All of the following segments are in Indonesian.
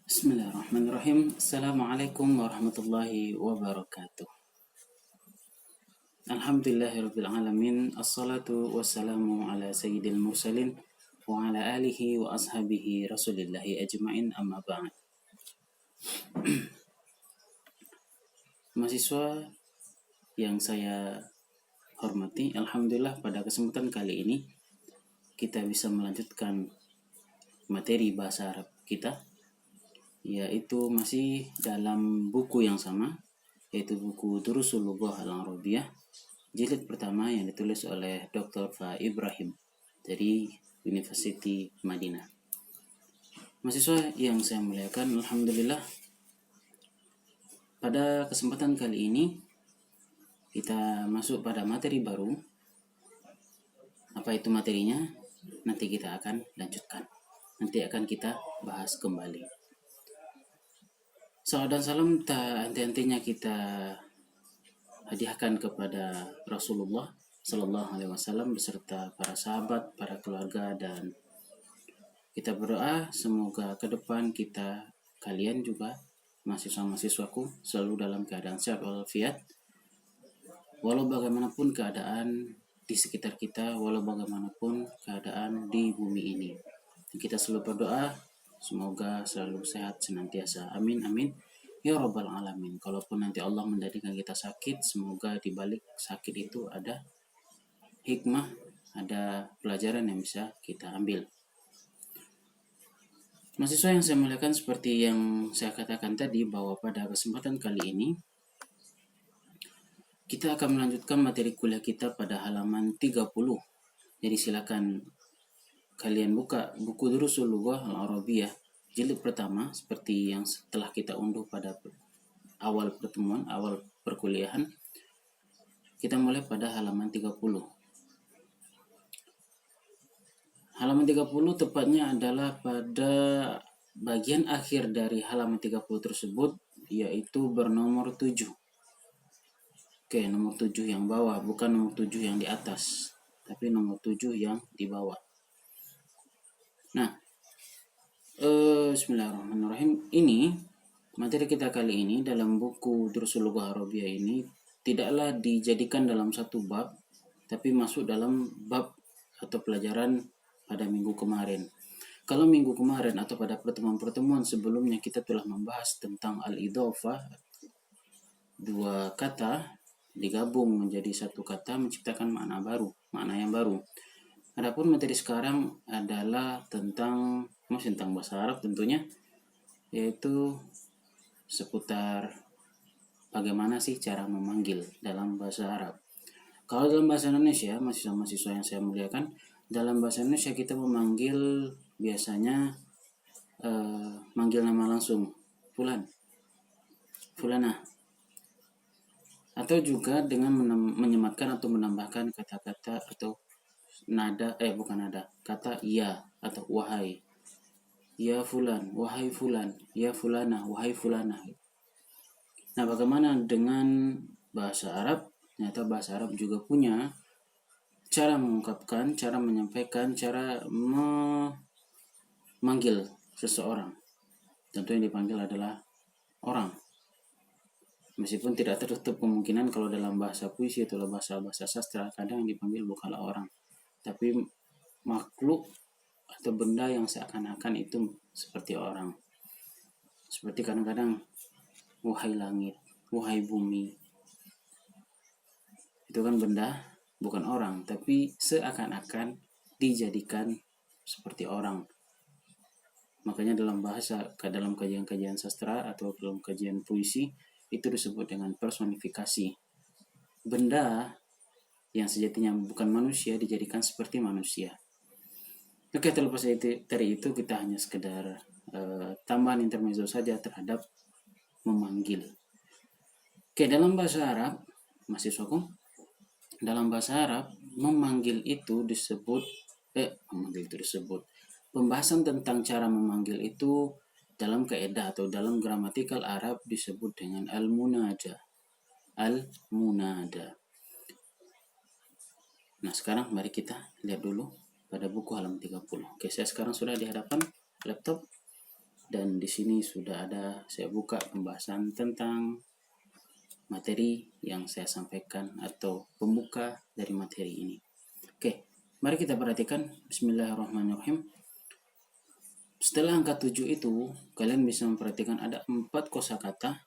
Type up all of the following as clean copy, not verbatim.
Bismillahirrahmanirrahim. Assalamualaikum warahmatullahi wabarakatuh. Alhamdulillahirabbil alamin. Assalatu wassalamu ala sayyidil mursalin wa ala alihi wa ashabihi rasulillahi ajmain, amma ba'd. Mahasiswa yang saya hormati, alhamdulillah pada kesempatan kali ini kita bisa melanjutkan materi bahasa Arab kita, yaitu masih dalam buku yang sama, yaitu buku Durusul Lughah Al-Arabiyah jilid pertama yang ditulis oleh Dr. Fa Ibrahim dari University Madinah. Mahasiswa yang saya muliakan, alhamdulillah pada kesempatan kali ini kita masuk pada materi baru. Apa itu materinya? Nanti kita akan lanjutkan. Nanti akan kita bahas kembali. Salam dan salam tak henti-hentinya kita hadiahkan kepada Rasulullah Sallallahu Alaihi Wasallam beserta para sahabat, para keluarga, dan kita berdoa semoga ke depan kalian juga mahasiswa-mahasiswaku selalu dalam keadaan sehat walafiat, walau bagaimanapun keadaan di sekitar kita, walau bagaimanapun keadaan di bumi ini. Kita selalu berdoa semoga selalu sehat senantiasa. Amin amin ya rabbal alamin. Kalaupun nanti Allah menjadikan kita sakit, semoga di balik sakit itu ada hikmah, ada pelajaran yang bisa kita ambil. Mahasiswa yang saya muliakan, seperti yang saya katakan tadi bahwa pada kesempatan kali ini kita akan melanjutkan materi kuliah kita pada halaman 30. Jadi silakan kalian buka buku Durusul Lughah Al-Arabiyah jilid pertama seperti yang telah kita unduh pada awal perkuliahan. Kita mulai pada halaman 30. Halaman 30 tepatnya adalah pada bagian akhir dari halaman 30 tersebut, yaitu bernomor 7. Oke, nomor 7 yang bawah, bukan nomor 7 yang di atas, tapi nomor 7 yang di bawah. Nah, bismillahirrahmanirrahim. Ini materi kita kali ini dalam buku Durusul Lughah Arabiyah ini tidaklah dijadikan dalam satu bab, tapi masuk dalam bab atau pelajaran pada minggu kemarin. Kalau minggu kemarin atau pada pertemuan-pertemuan sebelumnya kita telah membahas tentang al-idhofah, dua kata digabung menjadi satu kata menciptakan makna yang baru. Adapun materi sekarang adalah tentang bahasa Arab tentunya, yaitu seputar bagaimana sih cara memanggil dalam bahasa Arab. Kalau dalam bahasa Indonesia, mahasiswa-mahasiswa yang saya muliakan, dalam bahasa Indonesia kita memanggil biasanya manggil nama langsung, fulan, fulana, atau juga dengan menyematkan atau menambahkan kata-kata atau kata iya atau wahai. Ya fulan, wahai fulan, ya fulana, wahai fulana. Nah, bagaimana dengan bahasa Arab? Ternyata bahasa Arab juga punya cara mengungkapkan, cara menyampaikan, cara memanggil seseorang. Tentu yang dipanggil adalah orang. Meskipun tidak tertutup kemungkinan kalau dalam bahasa puisi atau bahasa sastra kadang yang dipanggil bukanlah orang, tapi makhluk atau benda yang seakan-akan itu seperti orang. Seperti kadang-kadang wahai langit, wahai bumi. Itu kan benda, bukan orang, tapi seakan-akan dijadikan seperti orang. Makanya dalam kajian sastra atau dalam kajian puisi itu disebut dengan personifikasi. Benda yang sejatinya bukan manusia dijadikan seperti manusia. Oke, terlepas dari itu kita hanya sekedar tambahan intermezzo saja terhadap memanggil. Oke, dalam bahasa Arab, mahasiswaku, dalam bahasa Arab memanggil itu disebut pembahasan tentang cara memanggil itu dalam kaidah atau dalam gramatikal Arab disebut dengan al-munada. Al-munada. Nah, sekarang mari kita lihat dulu pada buku halaman 30. Oke, saya sekarang sudah di hadapan laptop. Dan di sini sudah ada saya buka pembahasan tentang materi yang saya sampaikan atau pembuka dari materi ini. Oke, mari kita perhatikan. Bismillahirrahmanirrahim. Setelah angka 7 itu, kalian bisa memperhatikan ada 4 kosakata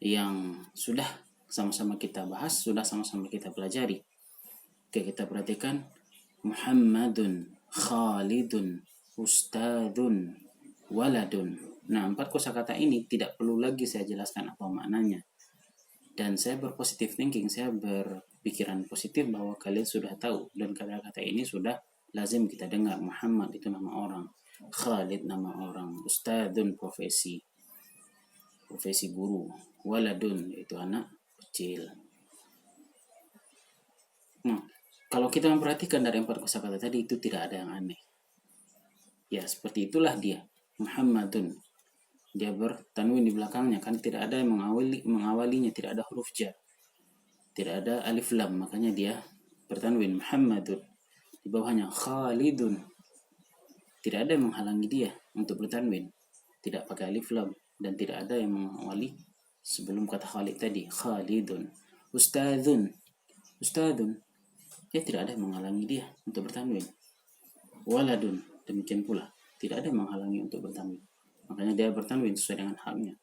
yang sudah sama-sama kita bahas, sudah sama-sama kita pelajari. Oke, kita perhatikan. Muhammadun, Khalidun, Ustadun, Waladun. Nah, 4 kosakata ini tidak perlu lagi saya jelaskan apa maknanya. Dan saya berpositif thinking, saya berpikiran positif bahwa kalian sudah tahu. Dan kata-kata ini sudah lazim kita dengar. Muhammad itu nama orang, Khalid nama orang, Ustadun profesi guru, Waladun itu anak kecil. Nah, kalau kita memperhatikan dari 4 kosakata tadi itu tidak ada yang aneh. Ya, seperti itulah dia. Muhammadun. Dia bertanwin di belakangnya, kan tidak ada yang mengawalinya, tidak ada huruf jar. Tidak ada alif lam, makanya dia bertanwin Muhammadun. Di bawahnya Khalidun. Tidak ada yang menghalangi dia untuk bertanwin. Tidak pakai alif lam dan tidak ada yang mengawali sebelum kata Khalid tadi, Khalidun. Ustadun. Ya, tidak ada yang menghalangi dia untuk bertanwin. Waladun, demikian pula. Tidak ada yang menghalangi untuk bertanwin. Makanya dia bertanwin sesuai dengan haknya.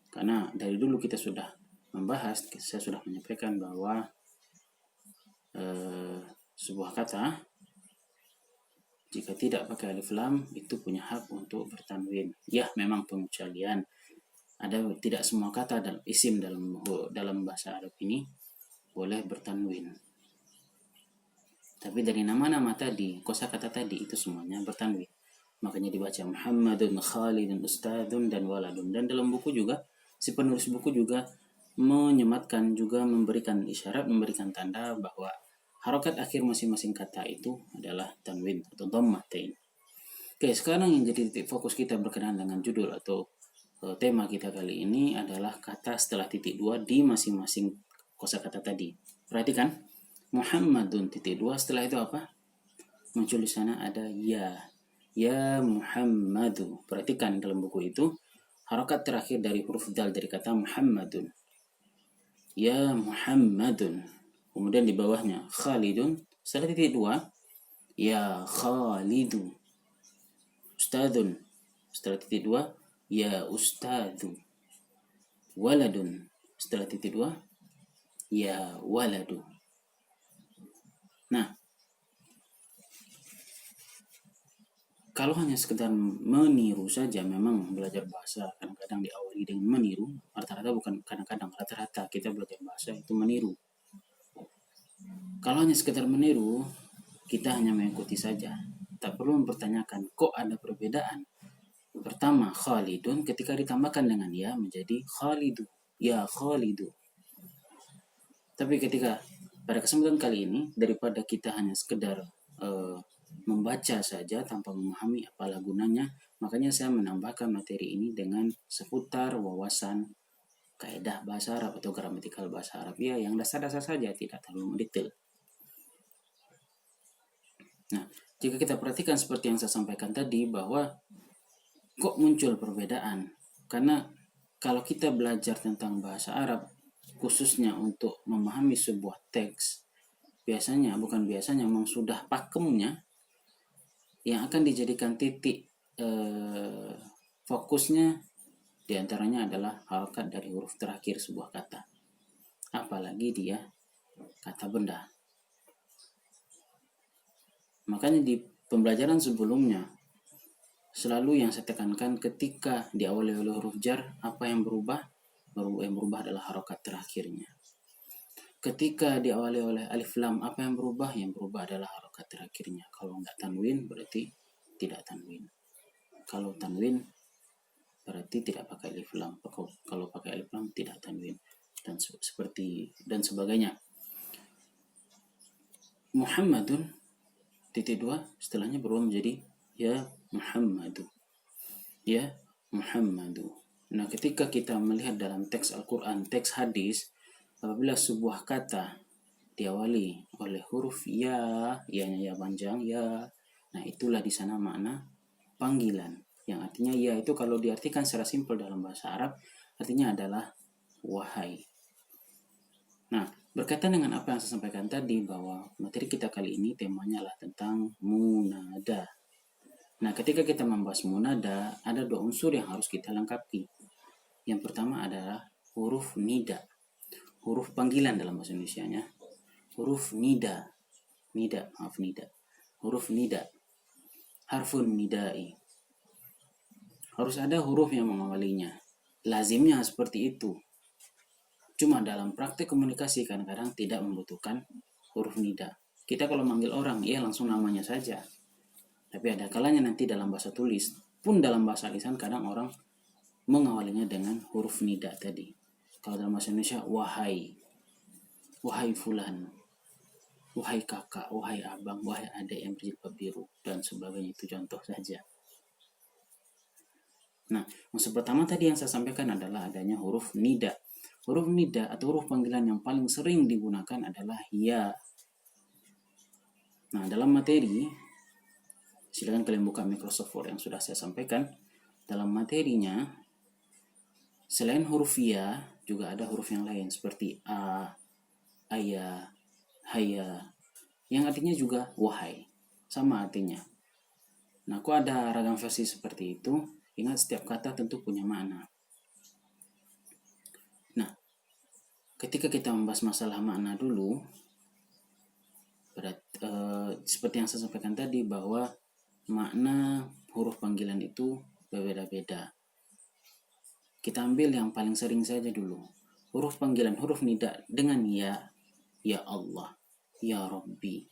Karena dari dulu kita sudah membahas, saya sudah menyampaikan bahwa sebuah kata jika tidak pakai alif lam itu punya hak untuk bertanwin. Ya, memang pengecualian. Ada tidak semua kata dalam isim dalam bahasa Arab ini boleh bertanwin. Tapi dari nama-nama tadi, kosakata tadi itu semuanya bertanwin. Makanya dibaca Muhammadun, Khalidun, Ustadun, dan Waladun. Dan dalam buku juga, si penulis buku juga menyematkan, juga memberikan isyarat, memberikan tanda bahwa harokat akhir masing-masing kata itu adalah tanwin atau dhammatain. Oke, sekarang yang jadi titik fokus kita berkenaan dengan judul atau tema kita kali ini adalah kata setelah titik 2 di masing-masing kosakata tadi. Perhatikan, Muhammadun titik 2, setelah itu apa? Muncul di sana ada ya. Ya Muhammadu. Perhatikan dalam buku itu harokat terakhir dari huruf dal dari kata Muhammadun. Ya Muhammadun. Kemudian di bawahnya Khalidun. Setelah titik 2, ya Khalidu. Ustadun. Setelah titik 2, ya Ustadu. Waladun. Setelah titik 2, ya Waladu. Nah, kalau hanya sekedar meniru saja, memang belajar bahasa kadang-kadang diawali dengan meniru. Rata-rata bukan kadang-kadang, rata-rata kita belajar bahasa itu meniru. Kalau hanya sekedar meniru, kita hanya mengikuti saja. Tak perlu mempertanyakan, kok ada perbedaan? Pertama, Khalidun ketika ditambahkan dengan ya menjadi Khalidu. Ya Khalidu. Tapi ketika pada kesempatan kali ini, daripada kita hanya sekedar membaca saja tanpa memahami apalah gunanya, makanya saya menambahkan materi ini dengan seputar wawasan kaidah bahasa Arab atau gramatikal bahasa Arab ya, yang dasar-dasar saja, tidak terlalu mendetail. Nah, jika kita perhatikan seperti yang saya sampaikan tadi, bahwa kok muncul perbedaan? Karena kalau kita belajar tentang bahasa Arab, khususnya untuk memahami sebuah teks, memang sudah pakemnya yang akan dijadikan titik fokusnya diantaranya adalah harokat dari huruf terakhir sebuah kata. Apalagi dia kata benda. Makanya di pembelajaran sebelumnya selalu yang saya tekankan ketika diawali oleh huruf jar, apa yang berubah? Yang berubah adalah harokat terakhirnya. Ketika diawali oleh alif lam, apa yang berubah? Yang berubah adalah harokat terakhirnya. Kalau enggak tanwin berarti tidak tanwin. Kalau tanwin berarti tidak pakai alif lam. Kalau pakai alif lam tidak tanwin, dan seperti dan sebagainya. Muhammadun titik 2 setelahnya berubah menjadi ya Muhammadu. Ya Muhammadu. Nah, ketika kita melihat dalam teks Al-Quran, teks hadis, apabila sebuah kata diawali oleh huruf ya, ya panjang, ya, nah itulah di sana makna panggilan. Yang artinya ya itu kalau diartikan secara simpel dalam bahasa Arab, artinya adalah wahai. Nah, berkaitan dengan apa yang saya sampaikan tadi bahwa materi kita kali ini temanya adalah tentang munada. Nah, ketika kita membahas munada, ada dua unsur yang harus kita lengkapi. Yang pertama adalah huruf nida. Huruf panggilan dalam bahasa Indonesianya. Huruf nida. Huruf nida. Harfun nidai. Harus ada huruf yang mengawalinya. Lazimnya seperti itu. Cuma dalam praktek komunikasi kadang-kadang tidak membutuhkan huruf nida. Kita kalau manggil orang, ya langsung namanya saja. Tapi ada kalanya nanti dalam bahasa tulis, pun dalam bahasa lisan kadang orang mengawalinya dengan huruf nida tadi. Kalau dalam bahasa Indonesia, wahai, wahai fulan, wahai kakak, wahai abang, wahai adik yang berjilbab biru, dan sebagainya, itu contoh saja. Nah, maksud pertama tadi yang saya sampaikan adalah adanya huruf nida. Huruf nida atau huruf panggilan yang paling sering digunakan adalah ya. Nah, dalam materi, silakan kalian buka Microsoft Word yang sudah saya sampaikan. Dalam materinya, selain huruf ya, juga ada huruf yang lain seperti a, aya, haya, yang artinya juga wahai. Sama artinya. Nah, kok ada ragam versi seperti itu? Ingat setiap kata tentu punya makna. Nah, ketika kita membahas masalah makna dulu, seperti yang saya sampaikan tadi bahwa makna huruf panggilan itu berbeda-beda. Kita ambil yang paling sering saja dulu. Huruf panggilan, huruf nida dengan ya Allah, ya Rabbi,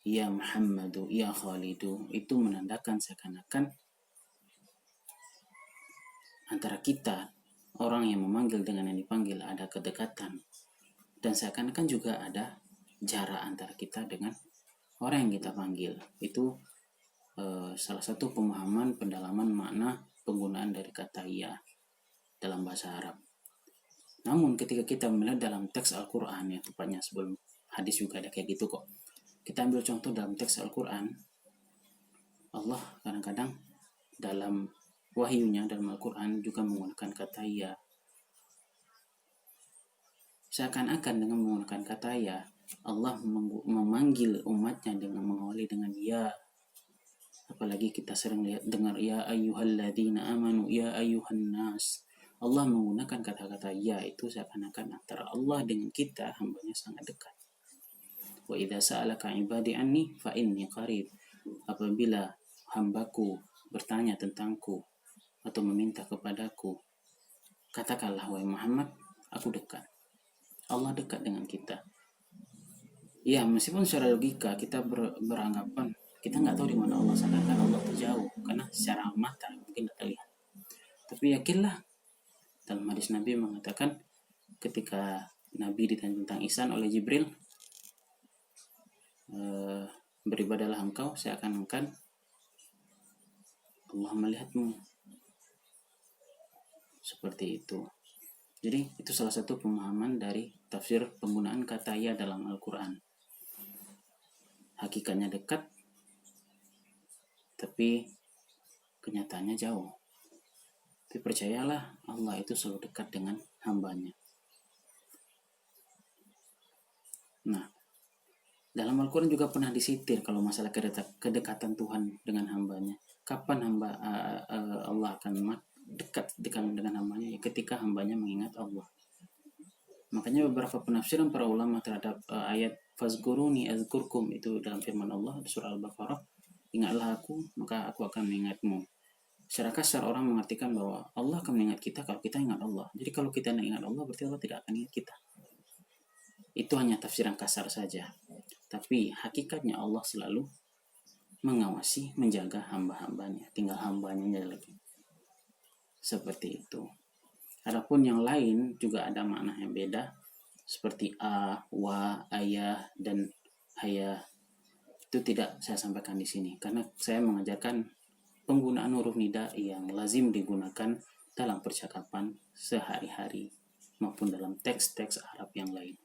ya Muhammadu, ya Khalidu, itu menandakan seakan-akan antara kita, orang yang memanggil dengan yang dipanggil, ada kedekatan. Dan seakan-akan juga ada jarak antara kita dengan orang yang kita panggil. Itu salah satu pemahaman pendalaman makna penggunaan dari kata ya dalam bahasa Arab. Namun ketika kita melihat dalam teks Al-Quran, ya tepatnya sebelum hadis juga ada kayak gitu kok. Kita ambil contoh dalam teks Al-Quran, Allah kadang-kadang dalam wahyunya dalam Al-Quran juga menggunakan kata ya. Seakan-akan dengan menggunakan kata ya, Allah memanggil umatnya dengan mengawali dengan ya. Apalagi kita sering dengar ya ayyuhalladzina amanu, ya ayyuhan nas. Allah menggunakan kata-kata ya itu seakan-akan antara Allah dengan kita, hambanya sangat dekat. Wa idza sa'alaka ibadi anni fa inni qarib. Apabila hambaku bertanya tentangku atau meminta kepadaku, katakanlah wahai Muhammad, aku dekat. Allah dekat dengan kita. Ya, meskipun secara logika kita beranggapan kita nggak tahu di mana Allah, sedangkan Allah itu jauh karena secara mata mungkin tidak terlihat. Tapi yakinlah, dalam hadis Nabi mengatakan ketika Nabi ditanya tentang ihsan oleh Jibril, beribadahlah engkau seakan-akan Allah melihatmu. Seperti itu. Jadi itu salah satu pemahaman dari tafsir penggunaan kata ya dalam Al-Quran. Hakikatnya dekat, tapi kenyataannya jauh. Tapi percayalah, Allah itu selalu dekat dengan hambanya. Nah, dalam Al-Quran juga pernah disitir kalau masalah kedekatan Tuhan dengan hambanya. Kapan Allah akan dekat dengan hambanya? Ya, ketika hambanya mengingat Allah. Makanya beberapa penafsiran para ulama terhadap ayat fazkuruni azkurkum itu dalam firman Allah surah Al-Baqarah, ingatlah aku maka aku akan mengingatmu. Secara kasar orang mengartikan bahwa Allah akan mengingat kita kalau kita ingat Allah. Jadi kalau kita ingat Allah berarti Allah tidak akan ingat kita. Itu hanya tafsiran kasar saja. Tapi hakikatnya Allah selalu mengawasi, menjaga hamba-hambanya. Tinggal hambanya lagi. Seperti itu. Adapun yang lain juga ada makna yang beda. Seperti a, wa, ayah, dan haya. Itu tidak saya sampaikan di sini. Karena saya mengajarkan penggunaan huruf nida yang lazim digunakan dalam percakapan sehari-hari maupun dalam teks-teks Arab yang lain.